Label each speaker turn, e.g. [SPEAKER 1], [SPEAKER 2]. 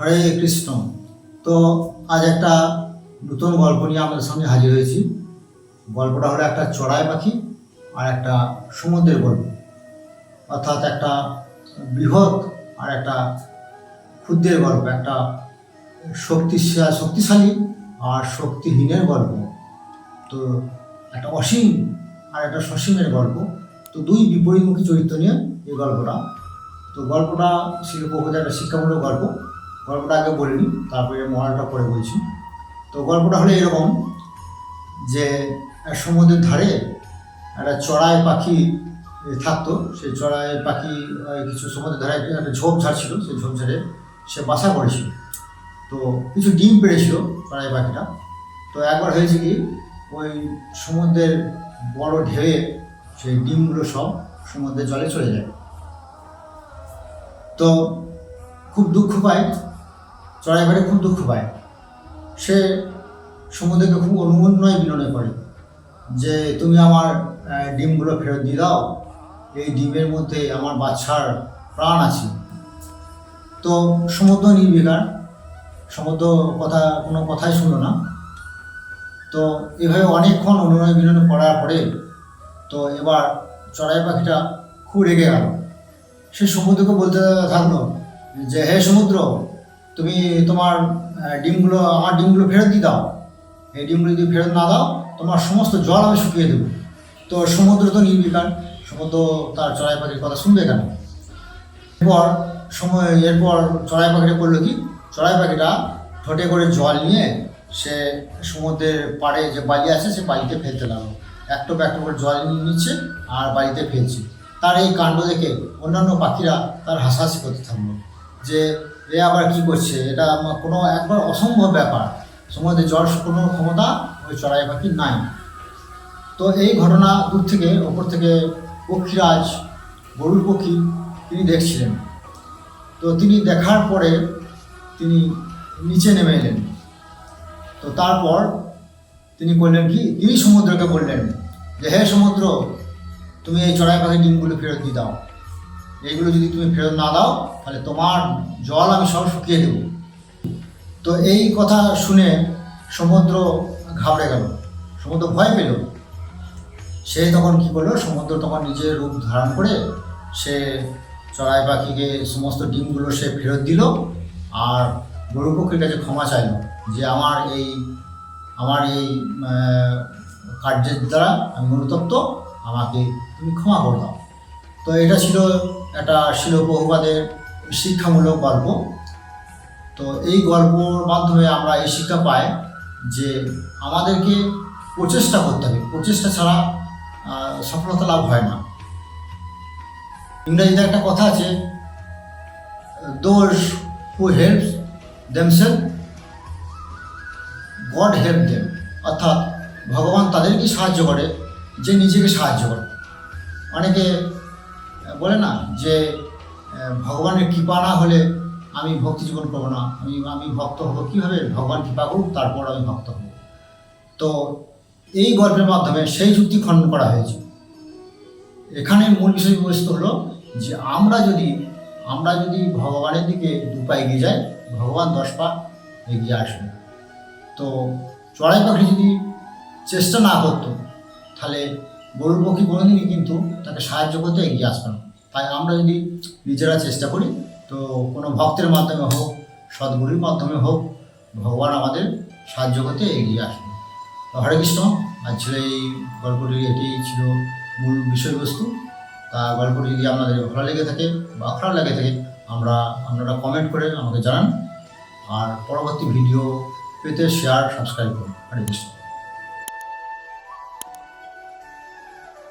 [SPEAKER 1] হরে কৃষ্ণ। তো আজ একটা নতুন গল্প নিয়ে আমাদের সামনে হাজির হয়েছি। গল্পটা হলো একটা চড়াই পাখি আর একটা সমুদ্রের গল্প, অর্থাৎ একটা বৃহৎ আর একটা ক্ষুদ্রের গল্প, একটা শক্তিশালী আর শক্তিহীনের গল্প। তো একটা অসীম আর একটা সসীমের গল্প। তো দুই বিপরীতমুখী চরিত্র নিয়ে এই গল্পটা। তো গল্পটা শিল্পবোধ একটা শিক্ষামূলক গল্প। গল্পটা আগে বলিনি, তারপরে মরালটা পরে বলছি। তো গল্পটা হলো এরকম যে সমুদ্রের ধারে একটা চড়াই পাখি থাকতো। সেই চড়াই পাখি কিছু সমুদ্রের ধারে একটা ঝোপঝাড় ছিল, সেই ঝোপঝাড়ে সে বাসা করেছিল। তো কিছু ডিম পেড়েছিল চড়াই পাখিটা। তো একবার হয়েছে কি, ওই সমুদ্রের বড় ঢেউয়ে সেই ডিমগুলো সব সমুদ্রের জলে চলে যায়। তো খুব দুঃখ পায় চড়াই পাখি, খুব দুঃখ পায়। সে সমুদ্রকে খুব অনুনয় বিনয় করে যে তুমি আমার ডিমগুলো ফেরত দিয়ে দাও, এই ডিমের মধ্যে আমার বাচ্চার প্রাণ আছে। তো সমুদ্র নির্বিকার, সমুদ্র কোনো কথাই শুনলো না। তো এভাবে অনেকক্ষণ অনুনয় বিনয় করার পরে তো এবার চড়াই পাখিটা খুব রেগে গেল। সে সমুদ্রকে বলতে থাকলো যে হে সমুদ্র, তুমি তোমার আমার ডিমগুলো ফেরত দিয়ে দাও। এই ডিমগুলো যদি ফেরত না দাও, তোমার সমস্ত জল আমি শুকিয়ে দেবো। তো সমুদ্র তো নির্বিকার, সমুদ্র তার চড়াই পাখির কথা শুনবে কেন? এরপর চড়াই পাখিটা করলো কি, চড়াই পাখিটা ঠোঁটে করে জল নিয়ে সে সমুদ্রের পাড়ে যে বালি আছে সে বালিতে ফেলতে লাগলো। একটু করে জল নিয়ে নিচ্ছে আর বালিতে ফেলছে। তার এই কাণ্ড দেখে অন্যান্য পাখিরা তার হাসাহাসি করতে থাকলো যে এ আবার কি করছে, এটা কোনো একবার অসম্ভব ব্যাপার, সমুদ্রে জল শুকোনোর ক্ষমতা ওই চড়াই পাখির নাই। তো এই ঘটনা দূর থেকে ওপর থেকে পক্ষীরাজ গরুর পক্ষী তিনি দেখছিলেন। তো তিনি দেখার পরে তিনি নিচে নেমে এলেন। তো তারপর তিনি করলেন কি, তিনি সমুদ্রকে বললেন যে হে সমুদ্র, তুমি এই চড়াই পাখির ডিমগুলো ফেরত দিয়ে দাও। এইগুলো যদি তুমি ফেরত না দাও তাহলে তোমার জল আমি সব শুকিয়ে দেব। তো এই কথা শুনে সমুদ্র ঘাবড়ে গেল, সমুদ্র ভয় পেল। সে তখন কী করলো, সমুদ্র তখন নিজের রূপ ধারণ করে সে চড়াই পাখিকে সমস্ত ডিমগুলো সে ফেরত দিল আর গরু পক্ষীর কাছে ক্ষমা চাইল যে আমার এই কার্যের দ্বারা আমি অনুতপ্ত, আমাকে তুমি ক্ষমা করে দাও। তো এটা ছিল একটা শিল প্রভুপাদের শিক্ষামূলক গল্প। তো এই গল্পর মাধ্যমে আমরা এই শিক্ষা পাই যে আমাদেরকে প্রচেষ্টা করতে হবে, প্রচেষ্টা ছাড়া সফলতা লাভ হয় না। ইংরেজিতে একটা কথা আছে, those who helps themselves God help them, অর্থাৎ ভগবান তাদেরকে সাহায্য করে যে নিজেকে সাহায্য করে। অনেকে বলে না যে ভগবানের কৃপা না হলে আমি ভক্তি জীবন করবো না, আমি ভক্ত হবো কীভাবে? ভগবান কৃপা করুক তারপর আমি ভক্ত হব। তো এই গল্পের মাধ্যমে সেই যুক্তি খণ্ডন করা হয়েছে। এখানে মূল বিষয়বস্তু হলো যে আমরা যদি ভগবানের দিকে 2 পা এগিয়ে যাই, ভগবান 10 পা এগিয়ে আসবে। তো চড়াই পাখি যদি চেষ্টা না করতো তাহলে গরুর পক্ষী কোনোদিনই কিন্তু তাকে সাহায্য করতে এগিয়ে আসবে না। তাই আমরা যদি নিজেরা চেষ্টা করি, তো কোনো ভক্তের মাধ্যমে হোক, সদ্গুরুর মাধ্যমে হোক, ভগবান আমাদের সাহায্য করতে এগিয়ে আসবে। হরে কৃষ্ণ। আজ ছিল এই গল্পটির, এটি ছিল মূল বিষয়বস্তু। তা গল্পটি যদি আপনাদের ভালো লেগে থাকে বা খারাপ লেগে থাকে আপনারা কমেন্ট করে আমাকে জানান। আর পরবর্তী ভিডিও পেতে শেয়ার সাবস্ক্রাইব করুন। হরে কৃষ্ণ।